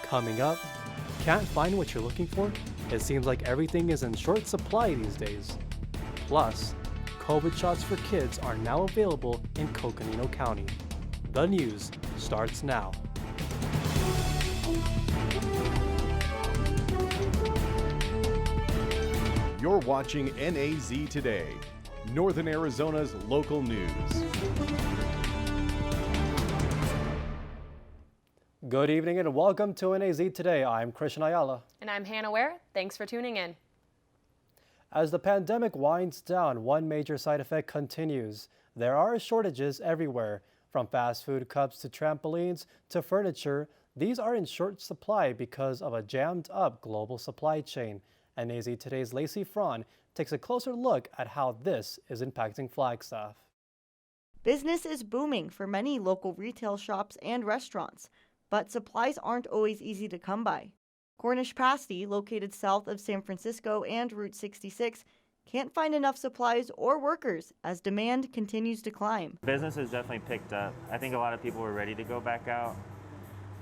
Coming up, can't find what you're looking for? It seems like everything is in short supply these days. Plus, COVID shots for kids are now available in Coconino County. The news starts now. You're watching NAZ Today, Northern Arizona's local news. Good evening and welcome to NAZ Today. I'm Christian Ayala. And I'm Hannah Ware. Thanks for tuning in. As the pandemic winds down, one major side effect continues. There are shortages everywhere, from fast food cups to trampolines to furniture. These are in short supply because of a jammed up global supply chain. NAZ Today's Lacey Fraun takes a closer look at how this is impacting Flagstaff. Business is booming for many local retail shops and restaurants, but supplies aren't always easy to come by. Cornish Pasty, located south of San Francisco and Route 66, can't find enough supplies or workers as demand continues to climb. Business has definitely picked up. I think a lot of people were ready to go back out.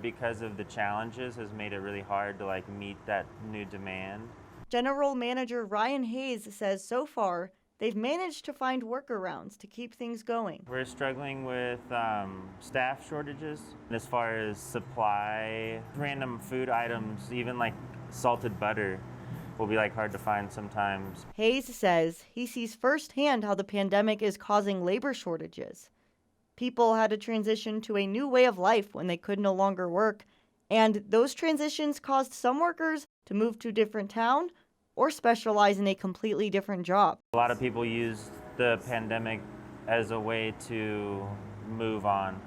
Because of the challenges has made it really hard to meet that new demand. General Manager Ryan Hayes says so far, they've managed to find workarounds to keep things going. We're struggling with staff shortages as far as supply, random food items, even like salted butter will be hard to find sometimes. Hayes says he sees firsthand how the pandemic is causing labor shortages. People had to transition to a new way of life when they could no longer work, and those transitions caused some workers to move to a different town or specialize in a completely different job. A lot of people use the pandemic as a way to move on,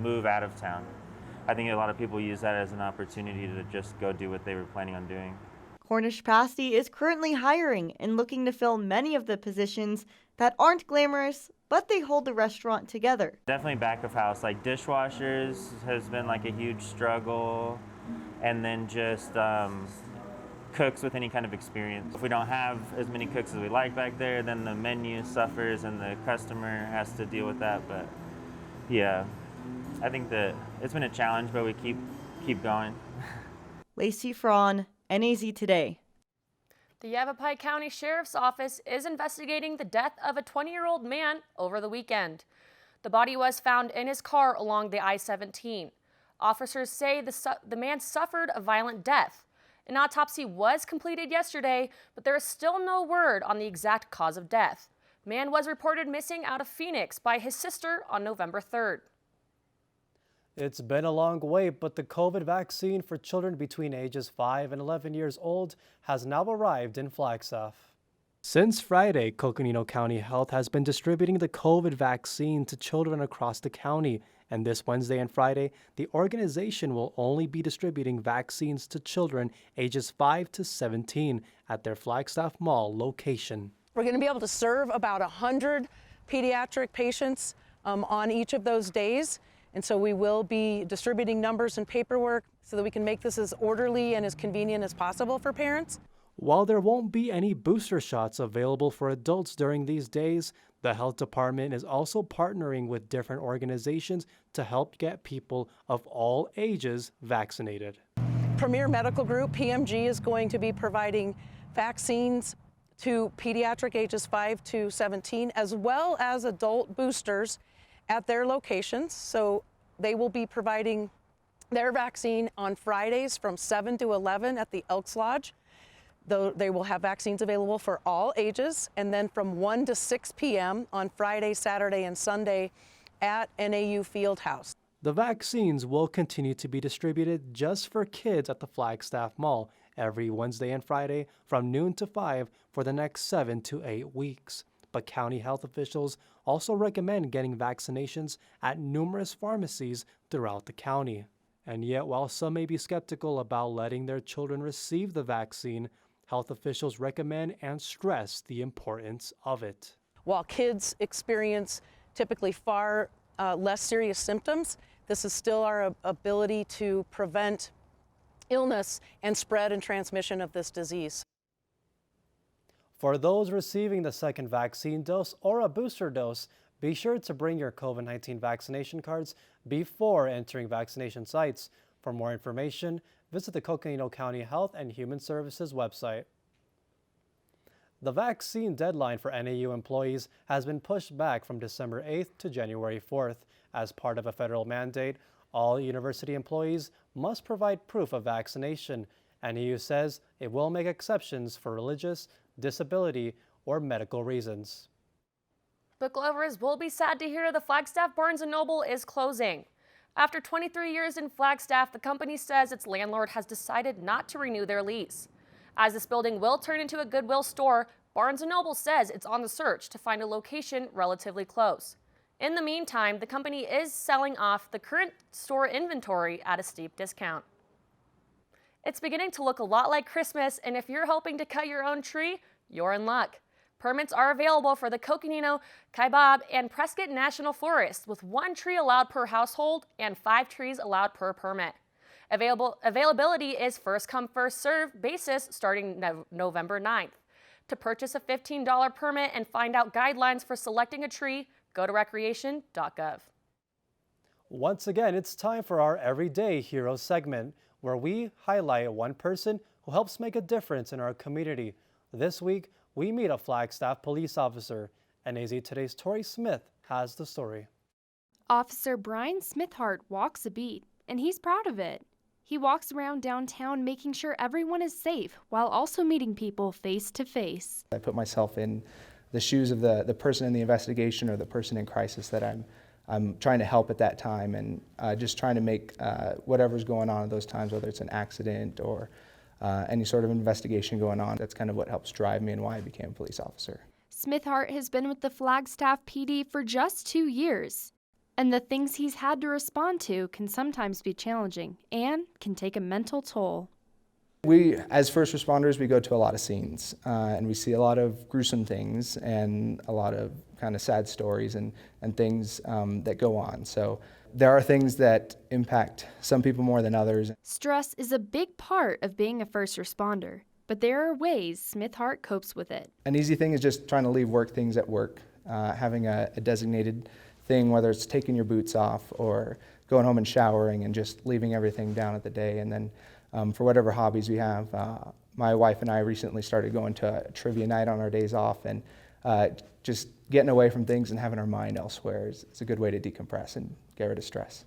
move out of town. I think a lot of people use that as an opportunity to just go do what they were planning on doing. Cornish Pasty is currently hiring and looking to fill many of the positions that aren't glamorous, but they hold the restaurant together. Definitely back of house, dishwashers has been a huge struggle, and then just cooks with any kind of experience. If we don't have as many cooks as we like back there, then the menu suffers and the customer has to deal with that. But yeah, I think that it's been a challenge, but we keep going. Lacey Fraun, NAZ Today. The Yavapai County Sheriff's Office is investigating the death of a 20-year-old man over the weekend. The body was found in his car along the I-17. Officers say the man suffered a violent death. An autopsy was completed yesterday, but there is still no word on the exact cause of death. Man was reported missing out of Phoenix by his sister on November 3rd. It's been a long wait, but the COVID vaccine for children between ages 5 and 11 years old has now arrived in Flagstaff. Since Friday, Coconino County Health has been distributing the COVID vaccine to children across the county. And this Wednesday and Friday, the organization will only be distributing vaccines to children ages 5 to 17 at their Flagstaff Mall location. We're going to be able to serve about 100 pediatric patients on each of those days. And so we will be distributing numbers and paperwork so that we can make this as orderly and as convenient as possible for parents. While there won't be any booster shots available for adults during these days, the health department is also partnering with different organizations to help get people of all ages vaccinated. Premier Medical Group, PMG, is going to be providing vaccines to pediatric ages 5 to 17, as well as adult boosters at their locations. So they will be providing their vaccine on Fridays from 7 to 11 at the Elks Lodge. Though they will have vaccines available for all ages, and then from 1 to 6 p.m. on Friday, Saturday, and Sunday at NAU Fieldhouse. The vaccines will continue to be distributed just for kids at the Flagstaff Mall every Wednesday and Friday from noon to 5 for the next 7 to 8 weeks. But county health officials also recommend getting vaccinations at numerous pharmacies throughout the county. And yet, while some may be skeptical about letting their children receive the vaccine, health officials recommend and stress the importance of it. While kids experience typically far less serious symptoms, this is still our ability to prevent illness and spread and transmission of this disease. For those receiving the second vaccine dose or a booster dose, be sure to bring your COVID-19 vaccination cards before entering vaccination sites. For more information, visit the Coconino County Health and Human Services website. The vaccine deadline for NAU employees has been pushed back from December 8th to January 4th. As part of a federal mandate, all university employees must provide proof of vaccination. NAU says it will make exceptions for religious, disability, or medical reasons. Book lovers will be sad to hear the Flagstaff Barnes & Noble is closing. After 23 years in Flagstaff, the company says its landlord has decided not to renew their lease. As this building will turn into a Goodwill store, Barnes & Noble says it's on the search to find a location relatively close. In the meantime, the company is selling off the current store inventory at a steep discount. It's beginning to look a lot like Christmas, and if you're hoping to cut your own tree, you're in luck. Permits are available for the Coconino, Kaibab, and Prescott National Forests, with 1 tree allowed per household and 5 trees allowed per permit. Availability is first-come, first-served basis starting November 9th. To purchase a $15 permit and find out guidelines for selecting a tree, go to recreation.gov. Once again, it's time for our Everyday Hero segment, where we highlight one person who helps make a difference in our community. This week, we meet a Flagstaff police officer. NAZ Today's Tori Smith has the story. Officer Brian Smithhart walks a beat, and he's proud of it. He walks around downtown making sure everyone is safe while also meeting people face to face. I put myself in the shoes of the person in the investigation or the person in crisis that I'm trying to help at that time, and just trying to make whatever's going on at those times, whether it's an accident or any sort of investigation going on. That's kind of what helps drive me and why I became a police officer. Smithhart has been with the Flagstaff PD for just 2 years, and the things he's had to respond to can sometimes be challenging and can take a mental toll. We, as first responders, we go to a lot of scenes, and we see a lot of gruesome things and a lot of kind of sad stories and things that go on. So there are things that impact some people more than others. Stress is a big part of being a first responder, but there are ways Smithhart copes with it. An easy thing is just trying to leave work things at work, having a designated thing, whether it's taking your boots off or going home and showering and just leaving everything down at the day. And then for whatever hobbies we have, my wife and I recently started going to a trivia night on our days off, and just getting away from things and having our mind elsewhere is a good way to decompress and get rid of stress.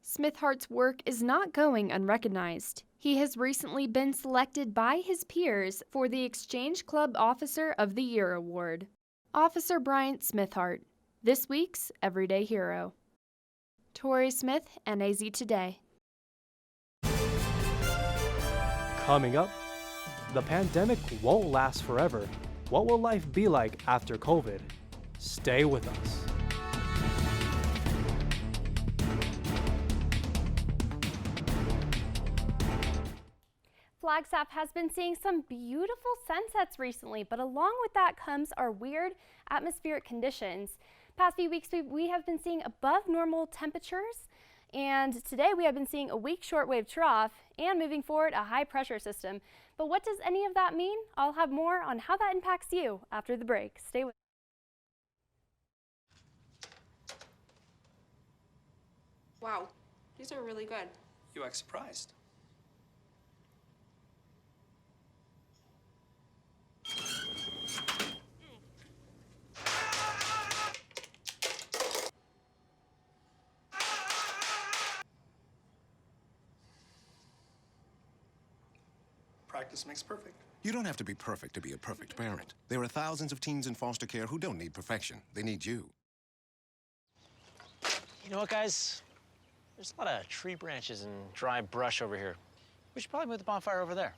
Smithhart's work is not going unrecognized. He has recently been selected by his peers for the Exchange Club Officer of the Year Award. Officer Bryant Smithhart, this week's Everyday Hero. Tori Smith, NAZ Today. Coming up, the pandemic won't last forever. What will life be like after COVID? Stay with us. Flagstaff has been seeing some beautiful sunsets recently, but along with that comes our weird atmospheric conditions. Past few weeks we have been seeing above normal temperatures, and today we have been seeing a weak shortwave trough and moving forward a high pressure system. But what does any of that mean? I'll have more on how that impacts you after the break. Stay with us. Wow, these are really good. You act surprised. Practice makes perfect. You don't have to be perfect to be a perfect parent. There are thousands of teens in foster care who don't need perfection. They need you. You know what, guys? There's a lot of tree branches and dry brush over here. We should probably move the bonfire over there.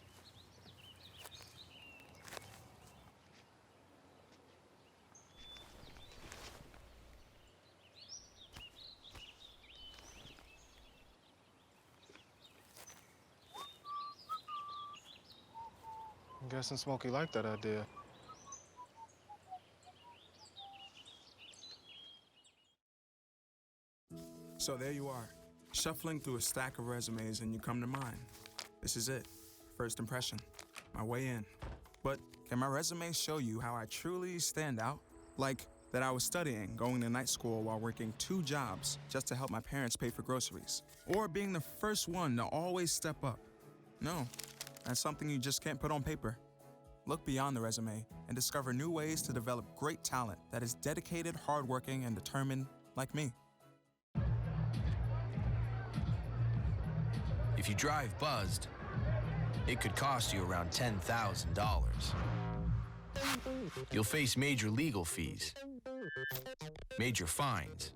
I'm guessing Smokey liked that idea. So there you are, shuffling through a stack of resumes, and you come to mine. This is it, first impression, my way in. But can my resume show you how I truly stand out? Like, That I was studying, going to night school while working 2 jobs just to help my parents pay for groceries. Or being the first one to always step up. No, that's something you just can't put on paper. Look beyond the resume and discover new ways to develop great talent that is dedicated, hardworking, and determined like me. If you drive buzzed, it could cost you around $10,000. You'll face major legal fees, major fines,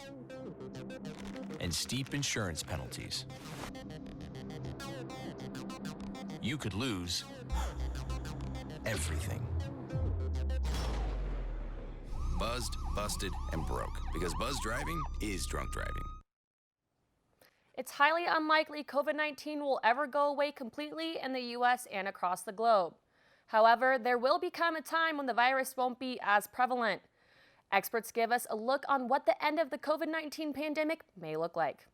and steep insurance penalties. You could lose everything. Buzzed, busted, and broke. Because buzz driving is drunk driving. It's highly unlikely COVID-19 will ever go away completely in the U.S. and across the globe. However, there will become a time when the virus won't be as prevalent. Experts give us a look on what the end of the COVID-19 pandemic may look like.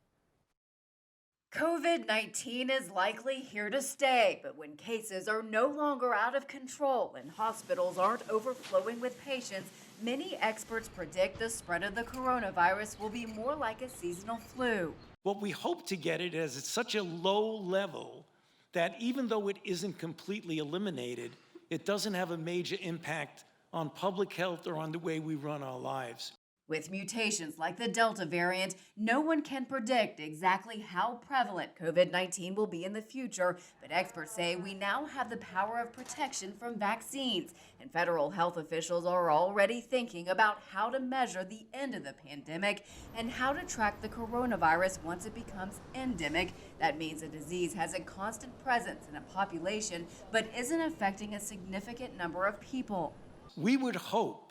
COVID-19 is likely here to stay, but when cases are no longer out of control and hospitals aren't overflowing with patients, many experts predict the spread of the coronavirus will be more like a seasonal flu. What we hope to get it is at such a low level that even though it isn't completely eliminated, it doesn't have a major impact on public health or on the way we run our lives. With mutations like the Delta variant, no one can predict exactly how prevalent COVID-19 will be in the future, but experts say we now have the power of protection from vaccines, and federal health officials are already thinking about how to measure the end of the pandemic and how to track the coronavirus once it becomes endemic. That means a disease has a constant presence in a population but isn't affecting a significant number of people. We would hope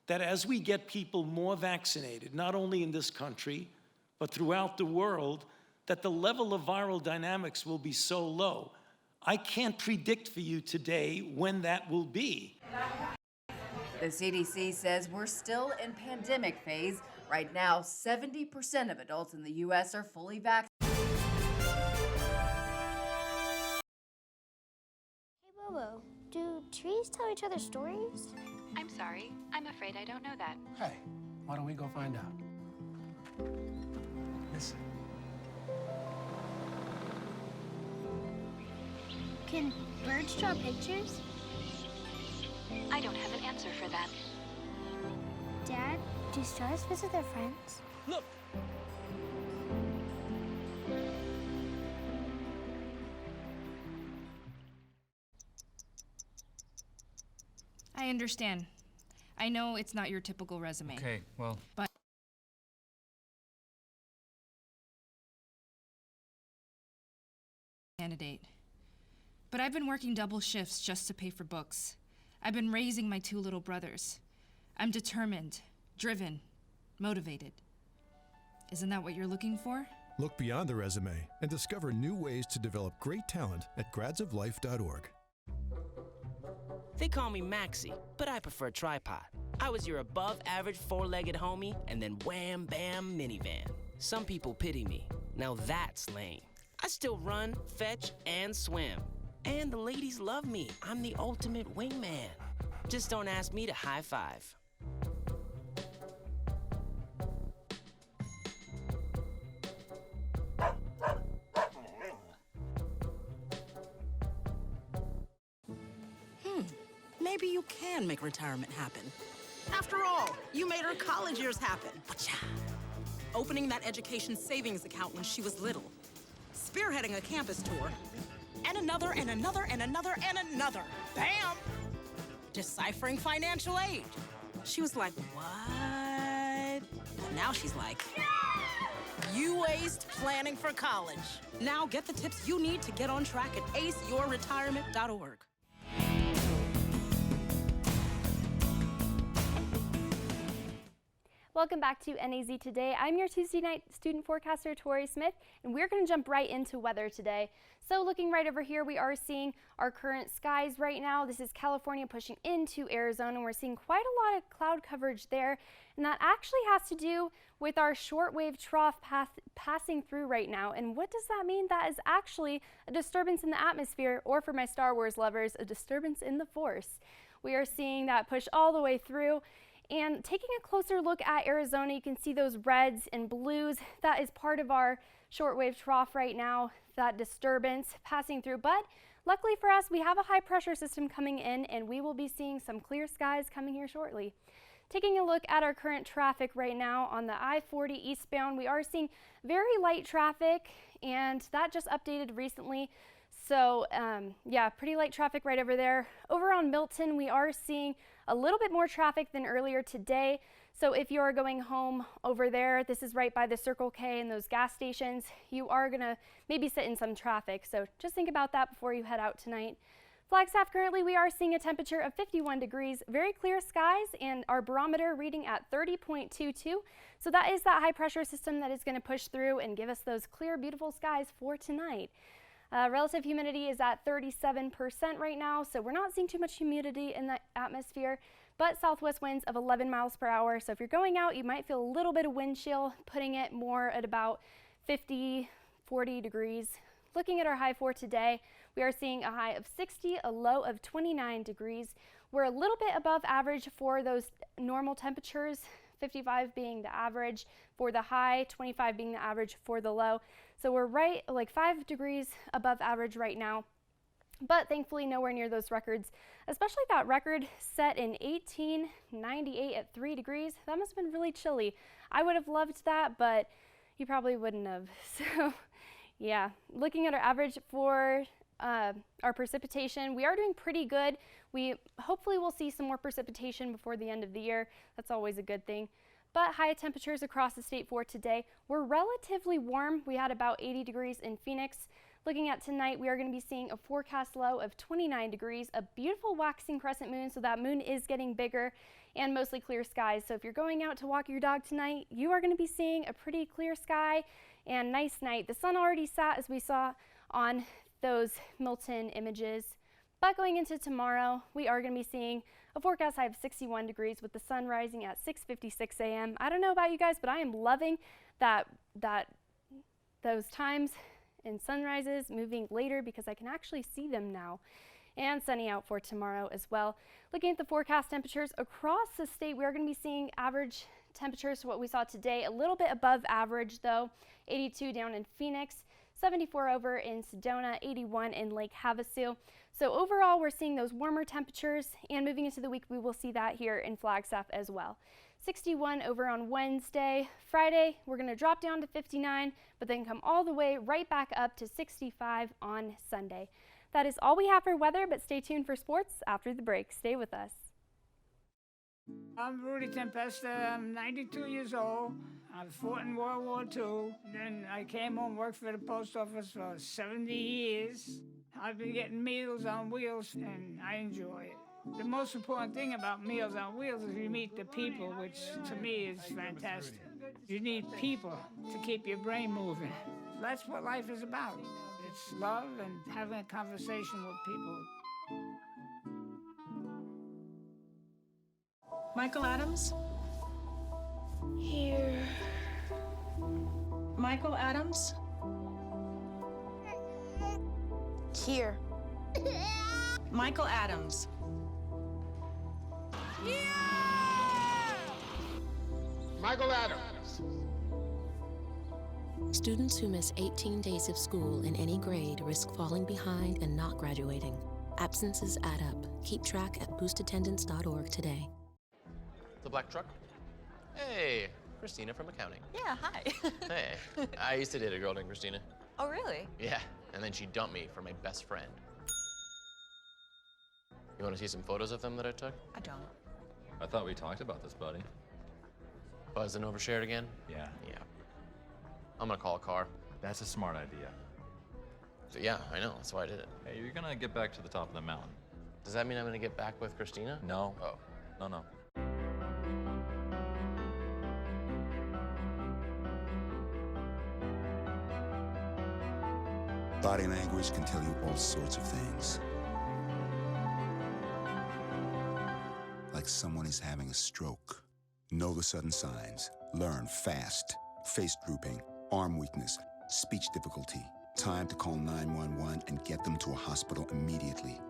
that as we get people more vaccinated, not only in this country, but throughout the world, that the level of viral dynamics will be so low. I can't predict for you today when that will be. The CDC says we're still in pandemic phase. Right now, 70% of adults in the U.S. are fully vaccinated. Hey, Bobo, do trees tell each other stories? I'm sorry. I'm afraid I don't know that. Hey, why don't we go find out? Listen. Can birds draw pictures? I don't have an answer for that. Dad, do stars visit their friends? Look! I understand. I know it's not your typical resume. Okay, well. But candidate. But I've been working double shifts just to pay for books. I've been raising my 2 little brothers. I'm determined, driven, motivated. Isn't that what you're looking for? Look beyond the resume and discover new ways to develop great talent at gradsoflife.org. They call me Maxie, but I prefer tripod. I was your above-average 4-legged homie, and then wham, bam, minivan. Some people pity me. Now that's lame. I still run, fetch, and swim. And the ladies love me. I'm the ultimate wingman. Just don't ask me to high five. Maybe you can make retirement happen. After all, you made her college years happen. Opening that education savings account when she was little. Spearheading a campus tour. And another, and another, and another, and another. Bam! Deciphering financial aid. She was like, what? But now she's like, you aced planning for college. Now get the tips you need to get on track at aceyourretirement.org. Welcome back to NAZ Today. I'm your Tuesday night student forecaster, Tori Smith, and we're going to jump right into weather today. So looking right over here, we are seeing our current skies right now. This is California pushing into Arizona, and we're seeing quite a lot of cloud coverage there. And that actually has to do with our shortwave trough passing through right now. And what does that mean? That is actually a disturbance in the atmosphere, or for my Star Wars lovers, a disturbance in the Force. We are seeing that push all the way through. And taking a closer look at Arizona, you can see those reds and blues. That is part of our shortwave trough right now, that disturbance passing through. But luckily for us, we have a high pressure system coming in, and we will be seeing some clear skies coming here shortly. Taking a look at our current traffic right now on the I-40 eastbound, we are seeing very light traffic, and that just updated recently. So yeah, pretty light traffic right over there. Over on Milton, we are seeing a little bit more traffic than earlier today. So if you are going home over there, this is right by the Circle K and those gas stations, you are gonna maybe sit in some traffic. So just think about that before you head out tonight. Flagstaff, currently we are seeing a temperature of 51 degrees, very clear skies, and our barometer reading at 30.22. So that is that high pressure system that is going to push through and give us those clear, beautiful skies for tonight. Relative humidity is at 37% right now, so we're not seeing too much humidity in the atmosphere, but southwest winds of 11 miles per hour. So if you're going out, you might feel a little bit of wind chill, putting it more at about 50, 40 degrees. Looking at our high for today, we are seeing a high of 60, a low of 29 degrees. We're a little bit above average for those normal temperatures, 55 being the average for the high, 25 being the average for the low. So we're right like 5 degrees above average right now, but thankfully nowhere near those records, especially that record set in 1898 at 3 degrees. That must have been really chilly. I would have loved that, but you probably wouldn't have. So yeah, looking at our average for our precipitation, we are doing pretty good. We hopefully will see some more precipitation before the end of the year. That's always a good thing. But high temperatures across the state for today were relatively warm. We had about 80 degrees in Phoenix. Looking at tonight, we are going to be seeing a forecast low of 29 degrees, a beautiful waxing crescent moon, so that moon is getting bigger, and mostly clear skies. So if you're going out to walk your dog tonight, you are going to be seeing a pretty clear sky and nice night. The sun already sat, as we saw on those Milton images. But going into tomorrow, we are going to be seeing a forecast high of 61 degrees with the sun rising at 6:56 a.m. I don't know about you guys, but I am loving those times and sunrises moving later because I can actually see them now. And sunny out for tomorrow as well. Looking at the forecast temperatures across the state, we are going to be seeing average temperatures for what we saw today, a little bit above average though. 82 down in Phoenix, 74 over in Sedona, 81 in Lake Havasu. So overall, we're seeing those warmer temperatures, and moving into the week, we will see that here in Flagstaff as well. 61 over on Wednesday. Friday, we're going to drop down to 59, but then come all the way right back up to 65 on Sunday. That is all we have for weather, but stay tuned for sports after the break. Stay with us. I'm Rudy Tempesta. I'm 92 years old. I fought in World War II. Then I came home, worked for the post office for 70 years. I've been getting Meals on Wheels, and I enjoy it. The most important thing about Meals on Wheels is you meet the people, which to me is fantastic. You need people to keep your brain moving. That's what life is about. It's love and having a conversation with people. Michael Adams? Here. Michael Adams? Here. Michael Adams. Michael Adams. Students who miss 18 days of school in any grade risk falling behind and not graduating. Absences add up. Keep track at boostattendance.org today. The black truck? Hey, Christina from accounting. Yeah, hi. Hey, I used to date a girl named Christina. Oh, really? Yeah, and then she dumped me for my best friend. You want to see some photos of them that I took? I don't. I thought we talked about this, buddy. Buzzed and overshared again? Yeah. Yeah. I'm gonna call a car. That's a smart idea. So, yeah, I know, that's why I did it. Hey, you're gonna get back to the top of the mountain. Does that mean I'm gonna get back with Christina? No. Oh. No. Body language can tell you all sorts of things. Like someone is having a stroke. Know the sudden signs. Learn fast. Face drooping, arm weakness, speech difficulty. Time to call 911 and get them to a hospital immediately.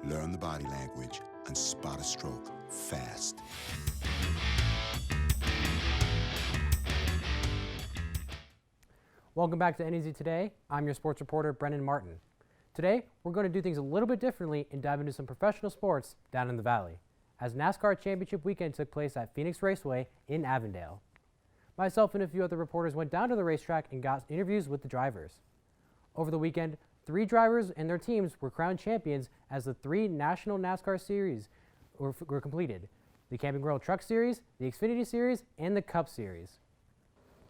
Learn the body language and spot a stroke fast. Welcome back to NAZ Today. I'm your sports reporter, Brennan Martin. Today, we're going to do things a little bit differently and dive into some professional sports down in the Valley, as NASCAR Championship Weekend took place at Phoenix Raceway in Avondale. Myself and a few other reporters went down to the racetrack and got interviews with the drivers. Over the weekend, 3 drivers and their teams were crowned champions as the 3 national NASCAR series were completed: the Camping World Truck Series, the Xfinity Series, and the Cup Series.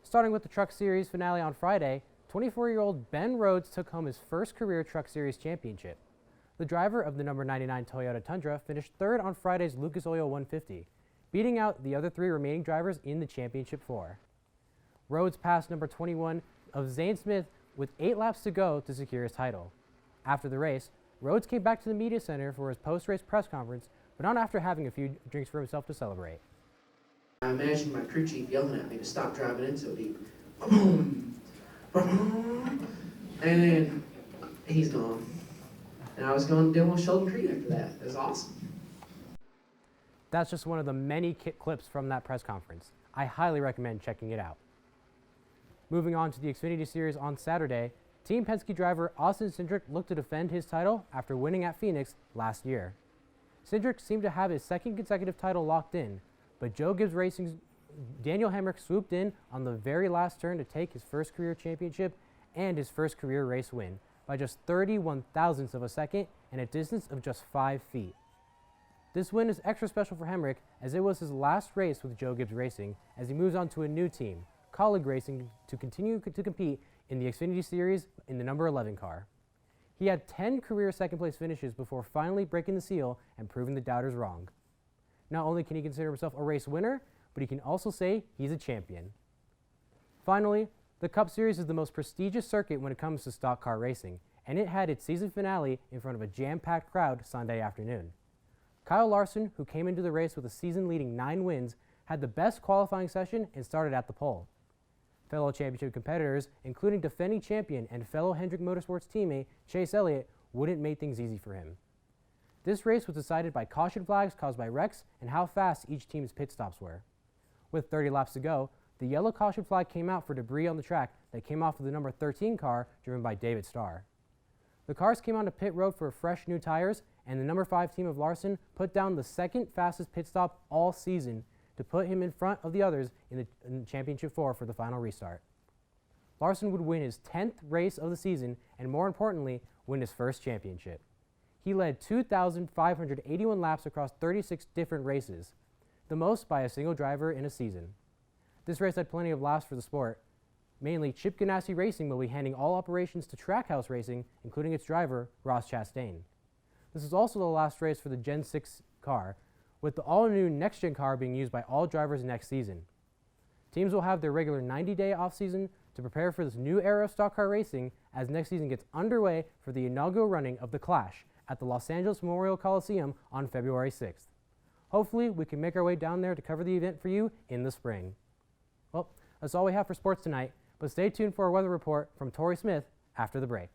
Starting with the Truck Series finale on Friday, 24-year-old Ben Rhodes took home his first career Truck Series championship. The driver of the number 99 Toyota Tundra finished 3rd on Friday's Lucas Oil 150, beating out the other 3 remaining drivers in the championship 4. Rhodes passed number 21 of Zane Smith with 8 laps to go to secure his title. After the race, Rhodes came back to the media center for his post-race press conference, but not after having a few drinks for himself to celebrate. I imagine my crew chief yelling at me to stop driving in so deep. Boom, boom, and then he's gone. And I was going to Dillon Sheldon Creek after that. It was awesome. That's just one of the many clips from that press conference. I highly recommend checking it out. Moving on to the Xfinity Series on Saturday, Team Penske driver Austin Cindric looked to defend his title after winning at Phoenix last year. Cindric seemed to have his 2nd consecutive title locked in, but Joe Gibbs Racing's Daniel Hemrick swooped in on the very last turn to take his first career championship and his first career race win by just 31 thousandths of a second and a distance of just 5 feet. This win is extra special for Hemrick as it was his last race with Joe Gibbs Racing as he moves on to a new team, Colleague Racing, to continue to compete in the Xfinity Series in the number 11 car. He had 10 career second-place finishes before finally breaking the seal and proving the doubters wrong. Not only can he consider himself a race winner, but he can also say he's a champion. Finally, the Cup Series is the most prestigious circuit when it comes to stock car racing, and it had its season finale in front of a jam-packed crowd Sunday afternoon. Kyle Larson, who came into the race with a season-leading 9 wins, had the best qualifying session and started at the pole. Fellow championship competitors, including defending champion and fellow Hendrick Motorsports teammate Chase Elliott, wouldn't make things easy for him. This race was decided by caution flags caused by wrecks and how fast each team's pit stops were. With 30 laps to go, the yellow caution flag came out for debris on the track that came off of the number 13 car driven by David Starr. The cars came onto pit road for fresh new tires, and the number 5 team of Larson put down the 2nd fastest pit stop all season to put him in front of the others in the Championship 4 for the final restart. Larson would win his 10th race of the season and, more importantly, win his first championship. He led 2,581 laps across 36 different races, the most by a single driver in a season. This race had plenty of laughs for the sport. Mainly, Chip Ganassi Racing will be handing all operations to Trackhouse Racing, including its driver, Ross Chastain. This is also the last race for the Gen 6 car, with the all-new next-gen car being used by all drivers next season. Teams will have their regular 90-day off-season to prepare for this new era of stock car racing as next season gets underway for the inaugural running of The Clash at the Los Angeles Memorial Coliseum on February 6th. Hopefully, we can make our way down there to cover the event for you in the spring. Well, that's all we have for sports tonight, but stay tuned for a weather report from Tori Smith after the break.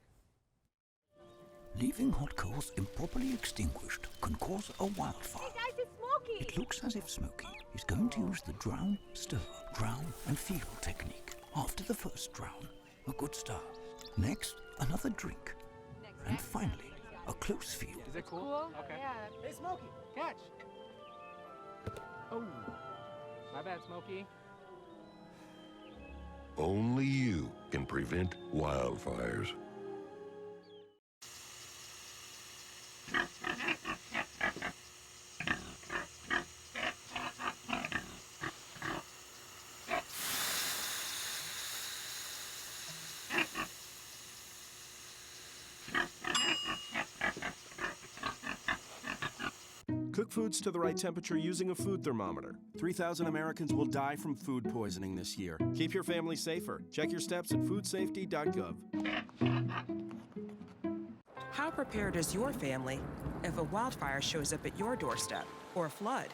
Leaving hot coals improperly extinguished can cause a wildfire. Hey guys, it's Smokey! It looks as if Smokey is going to use the drown, stir, drown and feel technique. After the first drown, a good start. Next, another drink. And finally, a close feel. Is it cool? Okay. Yeah. Hey, Smokey, catch! Oh, my bad, Smokey. Only you can prevent wildfires. Cook foods to the right temperature using a food thermometer. 3,000 Americans will die from food poisoning this year. Keep your family safer. Check your steps at foodsafety.gov. How prepared is your family if a wildfire shows up at your doorstep, or a flood,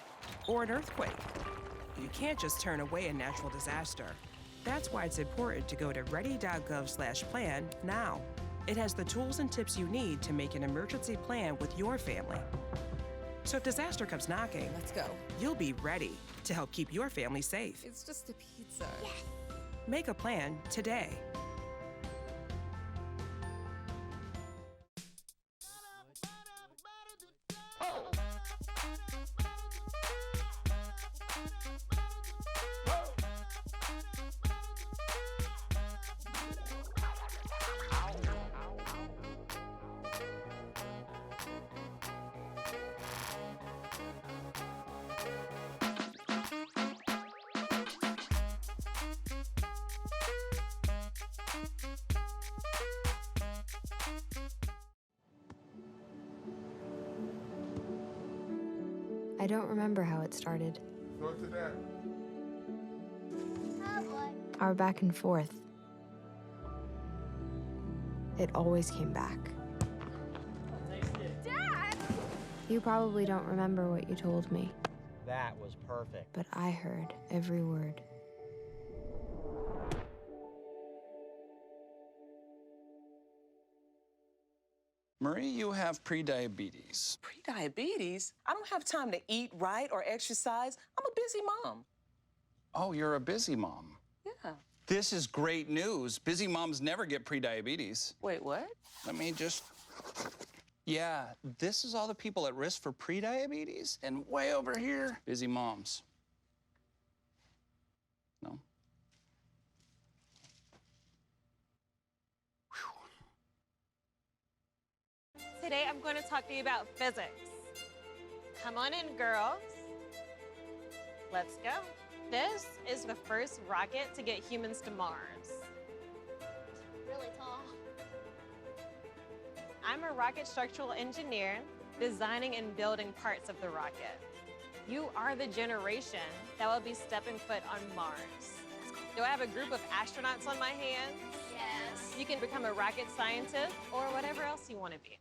or an earthquake? You can't just turn away a natural disaster. That's why it's important to go to ready.gov/plan now. It has the tools and tips you need to make an emergency plan with your family. So if disaster comes knocking, let's go. You'll be ready to help keep your family safe. It's just a pizza. Yes. Make a plan today. I don't remember how it started. Go to that. Our back and forth. It always came back. Dad! You probably don't remember what you told me, That was perfect. but I heard every word. Marie, you have prediabetes. Prediabetes? I don't have time to eat right or exercise. I'm a busy mom. Oh, you're a busy mom. Yeah. This is great news. Busy moms never get prediabetes. Wait, what? Let me just... Yeah, this is all the people at risk for prediabetes, and way over here, busy moms. No? Today I'm going to talk to you about physics. Come on in, girls. Let's go. This is the first rocket to get humans to Mars. Really tall. I'm a rocket structural engineer, designing and building parts of the rocket. You are the generation that will be stepping foot on Mars. Do I have a group of astronauts on my hands? Yes. You can become a rocket scientist or whatever else you want to be.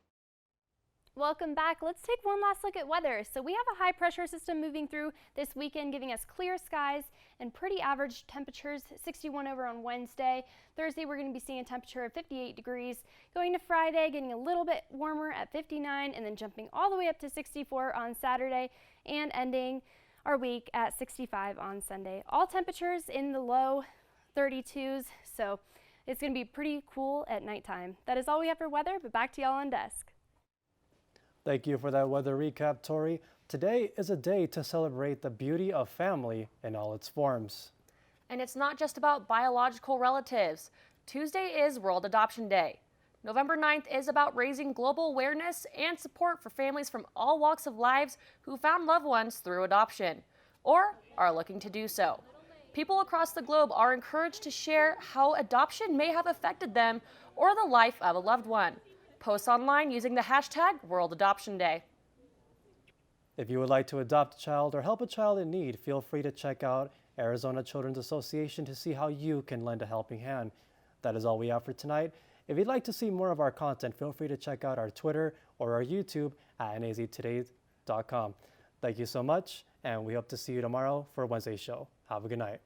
Welcome back. Let's take one last look at weather. So we have a high pressure system moving through this weekend, giving us clear skies and pretty average temperatures, 61 over on Wednesday. Thursday, we're going to be seeing a temperature of 58 degrees. Going to Friday, getting a little bit warmer at 59, and then jumping all the way up to 64 on Saturday, and ending our week at 65 on Sunday. All temperatures in the low 32s, so it's going to be pretty cool at nighttime. That is all we have for weather, but back to y'all on desk. Thank you for that weather recap, Tori. Today is a day to celebrate the beauty of family in all its forms. And it's not just about biological relatives. Tuesday is World Adoption Day. November 9th is about raising global awareness and support for families from all walks of lives who found loved ones through adoption, or are looking to do so. People across the globe are encouraged to share how adoption may have affected them or the life of a loved one. Post online using the hashtag World Adoption Day. If you would like to adopt a child or help a child in need, feel free to check out Arizona Children's Association to see how you can lend a helping hand. That is all we have for tonight. If you'd like to see more of our content, feel free to check out our Twitter or our YouTube at naztoday.com. Thank you so much, and we hope to see you tomorrow for Wednesday's show. Have a good night.